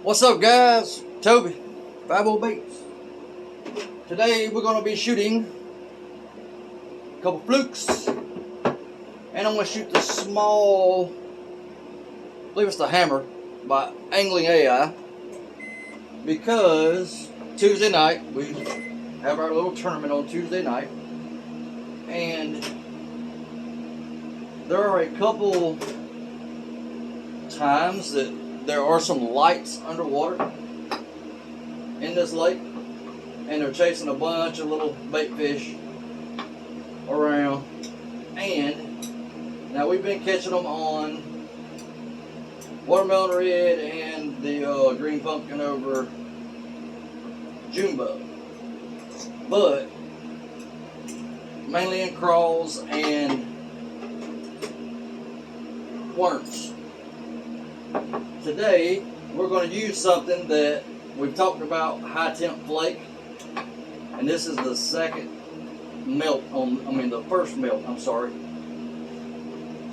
What's up, guys? Toby, 50 Baits. Today we're going to be shooting a couple flukes, and I'm going to shoot the small, I believe it's the hammer by Angling AI, because Tuesday night we have our little tournament on Tuesday night, and there are a couple times that there are some lights underwater in this lake, and they're chasing a bunch of little bait fish around. And now we've been catching them on watermelon red and the green pumpkin over June bug, but mainly in crawls and worms. Today we're going to use something that we've talked about, high temp flake, and this is the second melt on, the first melt, I'm sorry,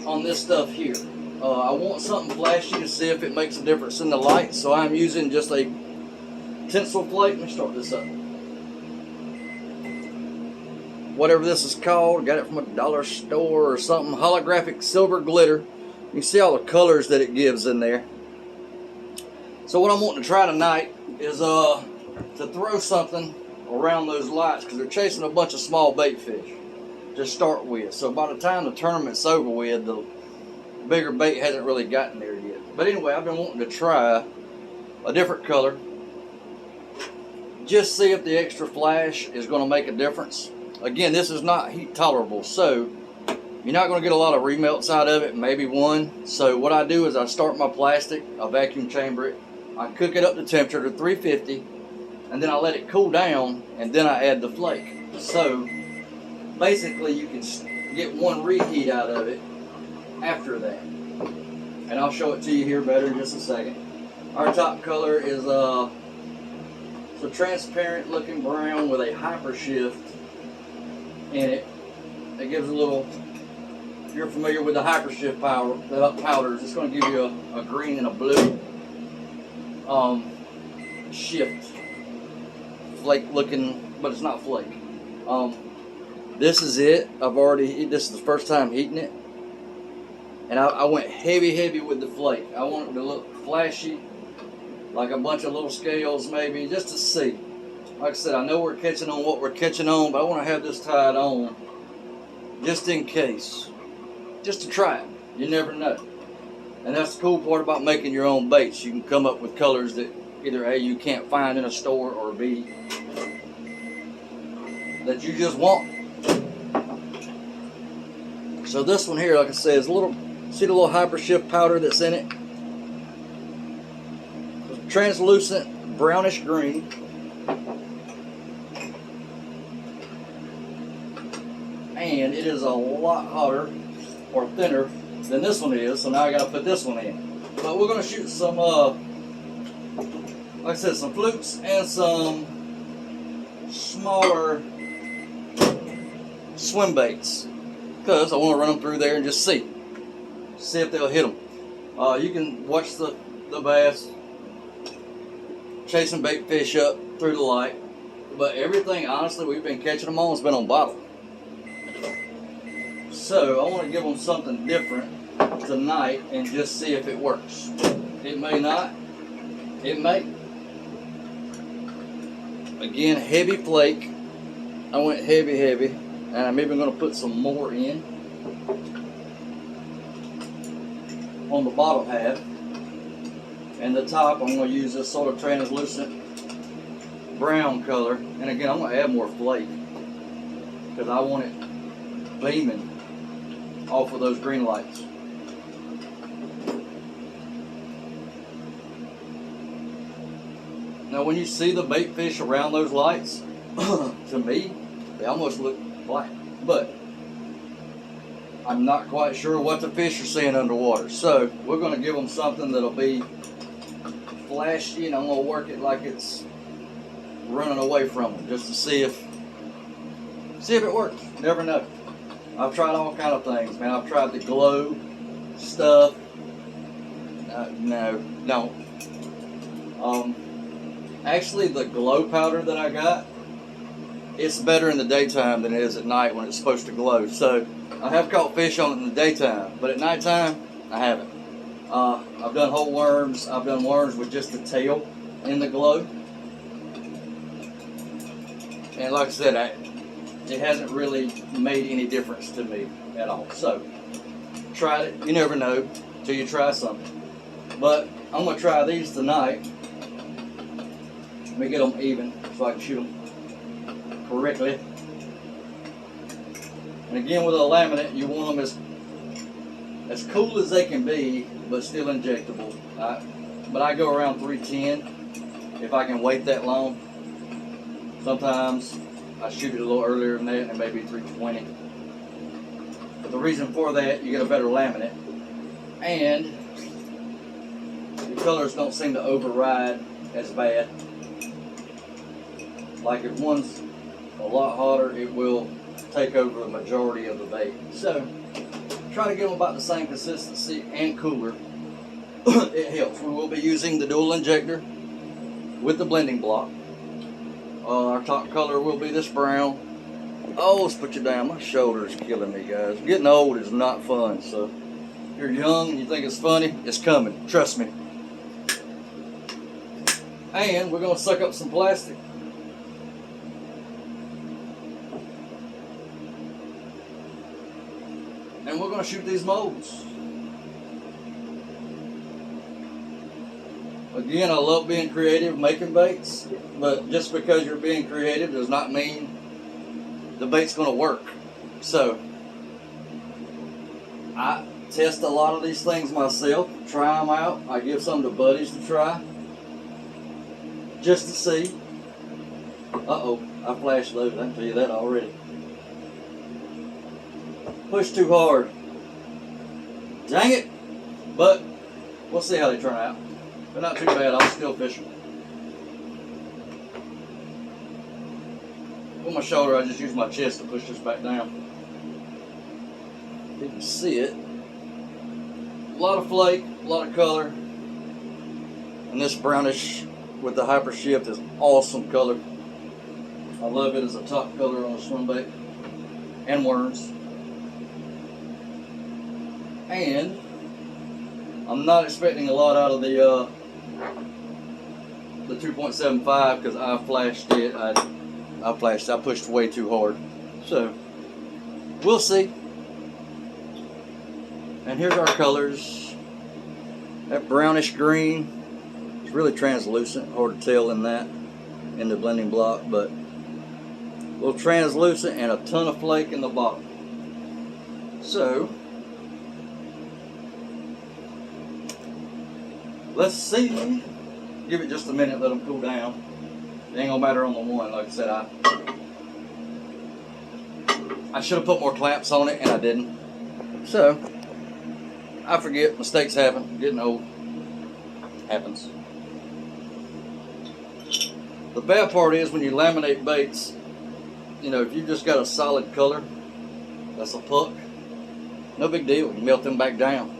on this stuff here. I want something flashy to see if it makes a difference in the light, so I'm using just a tinsel flake. Let me start this up. Whatever this is called, got it from a dollar store or something. Holographic silver glitter. You can see all the colors that it gives in there. So what I'm wanting to try tonight is to throw something around those lights, because they're chasing a bunch of small bait fish to start with. So by the time the tournament's over with, the bigger bait hasn't really gotten there yet. But anyway, I've been wanting to try a different color. Just see if the extra flash is going to make a difference. Again, this is not heat tolerable, so you're not going to get a lot of remelts out of it, maybe one. So what I do is I start my plastic, I vacuum chamber it, I cook it up to temperature to 350, and then I let it cool down, and then I add the flake. So basically you can get one reheat out of it after that. And I'll show it to you here better in just a second. Our top color is it's a transparent looking brown with a hyper shift in it. It gives a little, if you're familiar with the hyper shift powders, it's going to give you a green and a blue shift. Flake looking, but it's not flake. This is it. This is the first time heating it. And I went heavy with the flake. I want it to look flashy, like a bunch of little scales maybe, just to see. Like I said, I know we're catching on what we're catching on, but I want to have this tied on just in case. Just to try it. You never know. And that's the cool part about making your own baits. You can come up with colors that either A, you can't find in a store, or B, that you just want. So this one here, like I said, is a little, see the little hyper shift powder that's in it? It's translucent brownish green. And it is a lot hotter or thinner than this one is, so now I got to put this one in. But we're going to shoot some, like I said, some flukes and some smaller swim baits, because I want to run them through there and just see if they'll hit them. You can watch the bass chasing bait fish up through the light, but everything, honestly, we've been catching them on has been on bottom. So I want to give them something different tonight and just see if it works. It may not. It may. Again, heavy flake. I went heavy, and I'm even going to put some more in on the bottom half. And the top, I'm going to use this sort of translucent brown color. And again, I'm going to add more flake, because I want it beaming off of those green lights. Now when you see the bait fish around those lights, to me, they almost look black. But I'm not quite sure what the fish are seeing underwater. So we're going to give them something that'll be flashy, and I'm going to work it like it's running away from them, just to see if it works. Never know. I've tried all kind of things, man. I've tried the glow stuff. No, don't. Actually, the glow powder that I got, it's better in the daytime than it is at night when it's supposed to glow. So I have caught fish on it in the daytime, but at nighttime, I haven't. I've done whole worms. I've done worms with just the tail in the glow. And like I said, it hasn't really made any difference to me at all. So, tried it. You never know till you try something. But I'm going to try these tonight. Let me get them even so I can shoot them correctly. And again, with a laminate, you want them as cool as they can be, but still injectable. But I go around 310 if I can wait that long. Sometimes I shoot it a little earlier than that, and it may be 320. But the reason for that, you get a better laminate, and the colors don't seem to override as bad. Like if one's a lot hotter, it will take over the majority of the bait. So try to get them about the same consistency and cooler. It helps. We will be using the dual injector with the blending block. Our top color will be this brown. Oh, let's put you down. My shoulder is killing me, guys. Getting old is not fun. So if you're young and you think it's funny, it's coming. Trust me. And we're going to suck up some plastic. And we're going to shoot these molds. Again, I love being creative, making baits, but just because you're being creative does not mean the bait's going to work. So, I test a lot of these things myself, try them out. I give some to buddies to try, just to see. Uh-oh, I flashed those, I can tell you that already. Push too hard. Dang it! But we'll see how they turn out. They're not too bad, I'll still fish them. With my shoulder, I just use my chest to push this back down. You can see it. A lot of flake, a lot of color. And this brownish with the hyper shift is awesome color. I love it as a top color on a swim bait. And worms. And I'm not expecting a lot out of the 2.75 because I flashed it. I pushed way too hard. So we'll see. And here's our colors. That brownish green is really translucent. Hard to tell in the blending block, but a little translucent and a ton of flake in the bottom. So let's see. Give it just a minute, let them cool down. It ain't gonna matter on the one. Like I said, I should have put more clamps on it and I didn't. So, I forget, mistakes happen, getting old. Happens. The bad part is when you laminate baits, you know, if you've just got a solid color, that's a puck, no big deal, you melt them back down.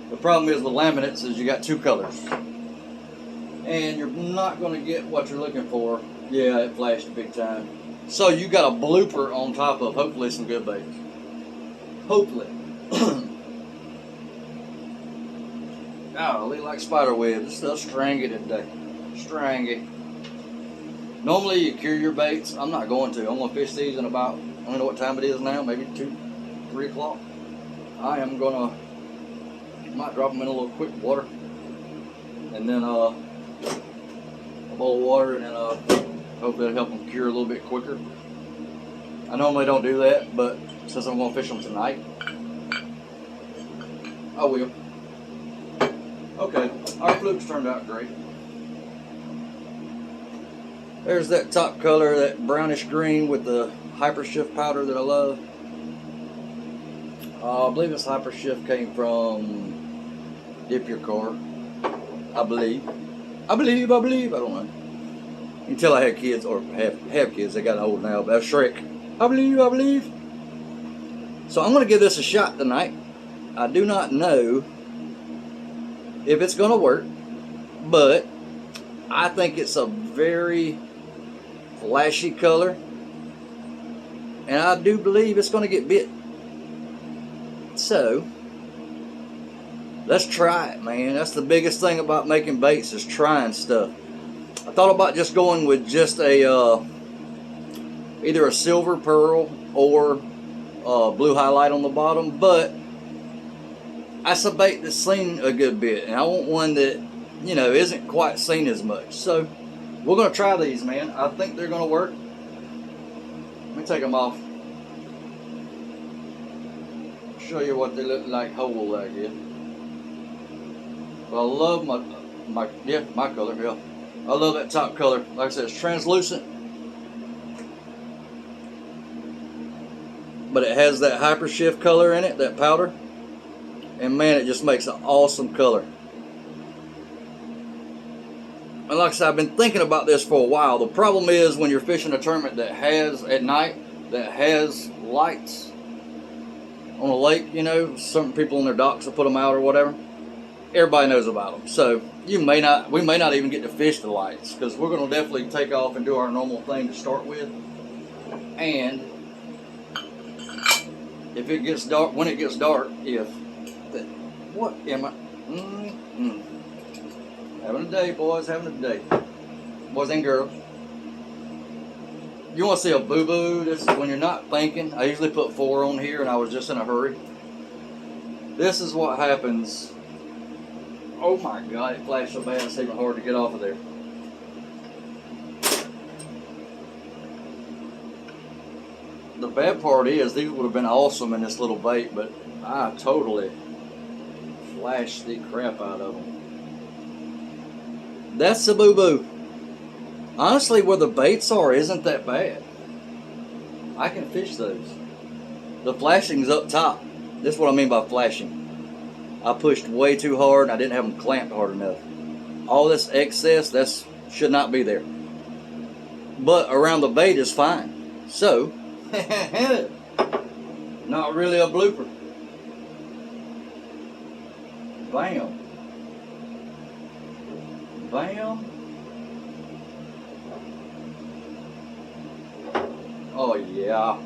The problem is with laminates is you got two colors. And you're not going to get what you're looking for. Yeah, it flashed big time. So you got a blooper on top of hopefully some good baits. Hopefully. Golly, like spider web. This stuff's strangy today. Strangy. Normally you cure your baits. I'm not going to. I'm going to fish these in about, I don't know what time it is now, maybe 2, 3 o'clock. I am going to, might drop them in a little quick water. And then a bowl of water, and then hopefully it'll help them cure a little bit quicker. I normally don't do that, but since I'm going to fish them tonight, I will. Okay, our flukes turned out great. There's that top color, that brownish green with the hyper shift powder that I love. I believe this hyper shift came from Dip Your Car. I believe. I don't know. Until I had kids, or have kids, they got old now, but that's Shrek. I believe. So I'm going to give this a shot tonight. I do not know if it's going to work, but I think it's a very flashy color, and I do believe it's going to get bit. So let's try it, man. That's the biggest thing about making baits, is trying stuff. I thought about just going with just a either a silver pearl or blue highlight on the bottom, but that's a bait that's seen a good bit, and I want one that, you know, isn't quite seen as much. So we're going to try these, man. I think they're going to work. Let me take them off. Show you what they look like whole, like here. But I love my color, yeah. I love that top color. Like I said, it's translucent, but it has that hyper shift color in it, that powder. And man, it just makes an awesome color. And like I said, I've been thinking about this for a while. The problem is when you're fishing a tournament that has, at night, that has lights on a lake, you know, some people in their docks will put them out or whatever. Everybody knows about them. So we may not even get to fish the lights, because we're going to definitely take off and do our normal thing to start with. And if it gets dark, when it gets dark, what am I? Having a day, boys, having a day. Boys and girls. You want to see a boo-boo? This is when you're not thinking. I usually put 4 on here, and I was just in a hurry. This is what happens. Oh my God, it flashed so bad it's even hard to get off of there. The bad part is these would have been awesome in this little bait, but I totally flashed the crap out of them. That's the boo-boo. Honestly, where the baits are isn't that bad. I can fish those. The flashing's up top. This is what I mean by flashing. I pushed way too hard and I didn't have them clamped hard enough. All this excess, that should not be there. But around the bait is fine. So, not really a blooper. Bam. Bam. Oh yeah.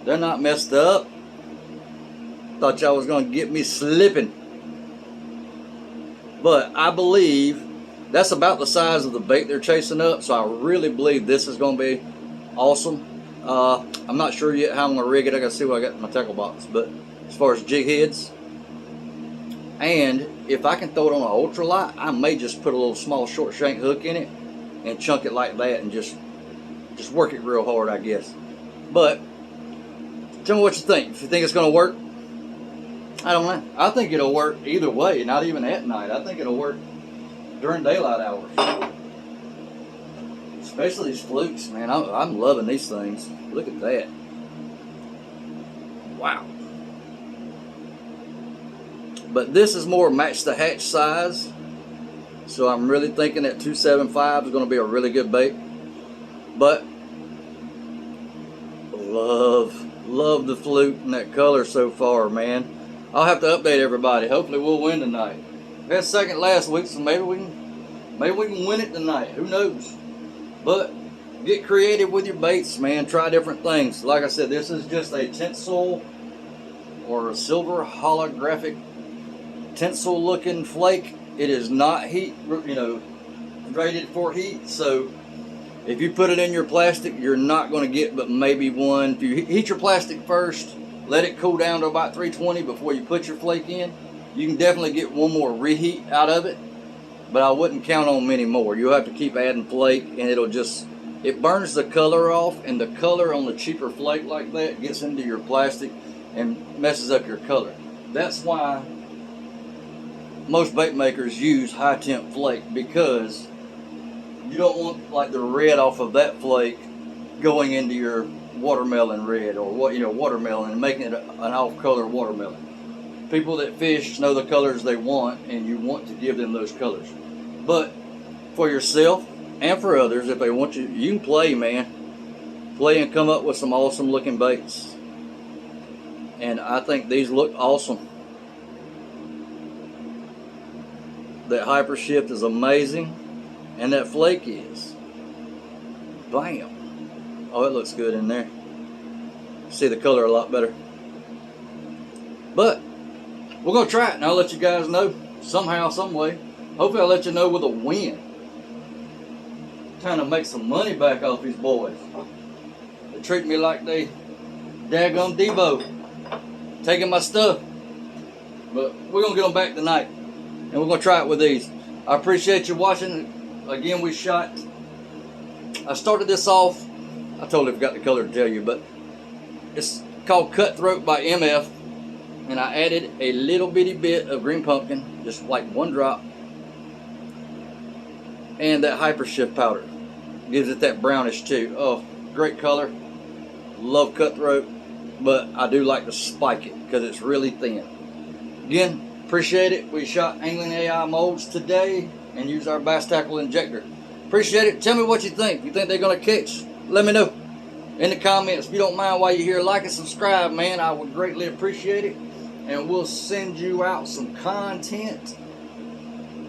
They're not messed up. Thought y'all was going to get me slipping. But I believe that's about the size of the bait they're chasing up, so I really believe this is going to be awesome. I'm not sure yet how I'm going to rig it. I got to see what I got in my tackle box. But as far as jig heads, and if I can throw it on an ultralight, I may just put a little small short shank hook in it and chunk it like that and just work it real hard, I guess. But tell me what you think. If you think it's going to work, I don't know. I think it'll work either way, not even at night. I think it'll work during daylight hours. Especially these flukes, man. I'm loving these things. Look at that. Wow. But this is more match the hatch size. So I'm really thinking that 275 is going to be a really good bait. But love the fluke and that color so far, man. I'll have to update everybody. Hopefully we'll win tonight. We had second last week, so maybe we can win it tonight. Who knows? But get creative with your baits, man. Try different things. Like I said, this is just a tinsel or a silver holographic tinsel looking flake. It is not heat, rated for heat. So if you put it in your plastic, you're not going to get but maybe one. If you heat your plastic first, let it cool down to about 320 before you put your flake in, you can definitely get one more reheat out of it, but I wouldn't count on many more. You'll have to keep adding flake, and it burns the color off, and the color on the cheaper flake like that gets into your plastic and messes up your color. That's why most bait makers use high temp flake, because you don't want like the red off of that flake going into your watermelon red, or watermelon, and making it an off-color watermelon. People that fish know the colors they want, and you want to give them those colors. But for yourself and for others, if they want you can play, man. Play and come up with some awesome looking baits. And I think these look awesome. That hyper shift is amazing, And that flake is. Bam. Oh, it looks good in there. See the color a lot better. But we're going to try it, and I'll let you guys know somehow, some way. Hopefully I'll let you know with a win. Trying to make some money back off these boys. They treat me like they daggone Devo. Taking my stuff. But we're going to get them back tonight. And we're going to try it with these. I appreciate you watching. Again, I started this off. I totally forgot the color to tell you, but it's called Cutthroat by MF. And I added a little bitty bit of green pumpkin, just like one drop. And that Hyper Shift powder. Gives it that brownish too. Oh, great color. Love Cutthroat. But I do like to spike it because it's really thin. Again, appreciate it. We shot angling AI molds today and used our bass tackle injector. Appreciate it. Tell me what you think. You think they're going to catch? Let me know in the comments. If you don't mind while you're here, like and subscribe, man. I would greatly appreciate it. And we'll send you out some content.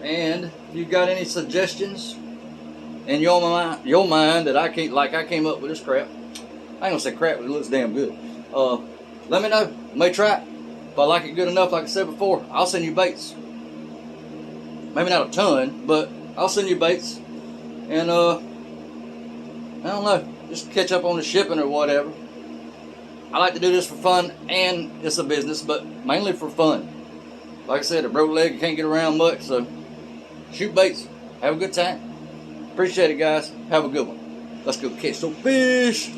And if you got any suggestions in your mind that I came up with this crap. I ain't gonna say crap, but it looks damn good. Let me know. I may try it. If I like it good enough, like I said before, I'll send you baits. Maybe not a ton, but I'll send you baits. And I don't know, just catch up on the shipping or whatever. I like to do this for fun, and it's a business, but mainly for fun. Like I said, a broke leg, you can't get around much, so shoot baits. Have a good time. Appreciate it, guys. Have a good one. Let's go catch some fish.